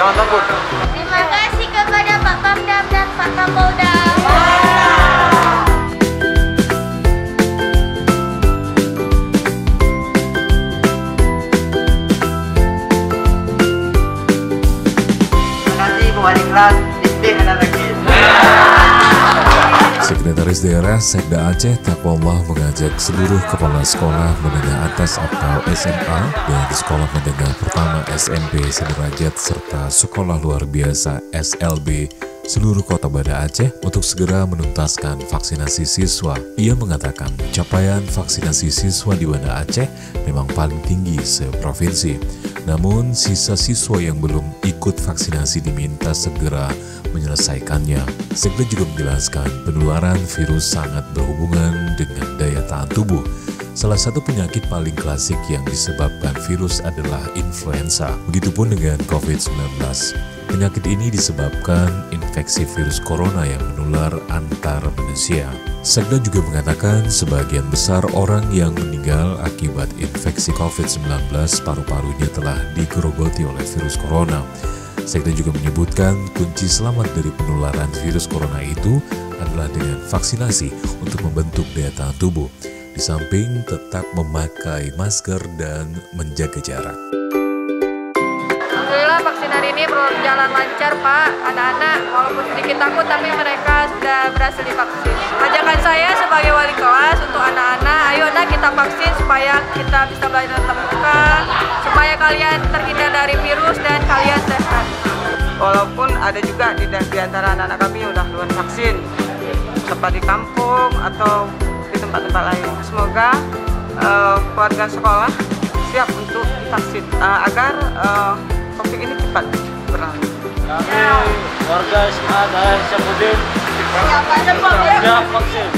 Selamat tempur. Terima kasih kepada Pak Banda dan Pak Kapolda. Terima kasih kepada kelas Istih Lagi. Sekretaris Daerah Sekda Aceh Takwallah mengajak seluruh kepala sekolah menengah atas atau SMA dan sekolah menengah pertama SMP sederajat serta sekolah luar biasa SLB seluruh kota Banda Aceh untuk segera menuntaskan vaksinasi siswa. Ia mengatakan capaian vaksinasi siswa di Banda Aceh memang paling tinggi seprovinsi. Namun sisa siswa yang belum ikut vaksinasi diminta segera menyelesaikannya. Sekda juga menjelaskan penularan virus sangat berhubungan dengan daya tahan tubuh. Salah satu penyakit paling klasik yang disebabkan virus adalah influenza. Begitupun dengan COVID-19. Penyakit ini disebabkan infeksi virus corona yang menular antar manusia. Sekda juga mengatakan sebagian besar orang yang meninggal akibat infeksi COVID-19 paru-parunya telah digerogoti oleh virus corona. Sekda juga menyebutkan kunci selamat dari penularan virus corona itu adalah dengan vaksinasi untuk membentuk daya tahan tubuh. Di samping tetap memakai masker dan menjaga jarak. Alhamdulillah vaksin hari ini berjalan lancar Pak. Anak-anak walaupun sedikit takut tapi mereka sudah berhasil divaksin. Ajakan saya sebagai wali kelas untuk anak-anak, ayo nak kita vaksin supaya kita bisa belajar tatap muka, supaya kalian terhindar dari virus dan kalian sehat. Walaupun ada juga di antara anak-anak kami yang sudah duluan vaksin, seperti di kampung atau di tempat-tempat lain. Semoga keluarga sekolah siap untuk divaksin agar COVID ini cepat berlalu. Kami warga SMA daerah Syamudin siap vaksin.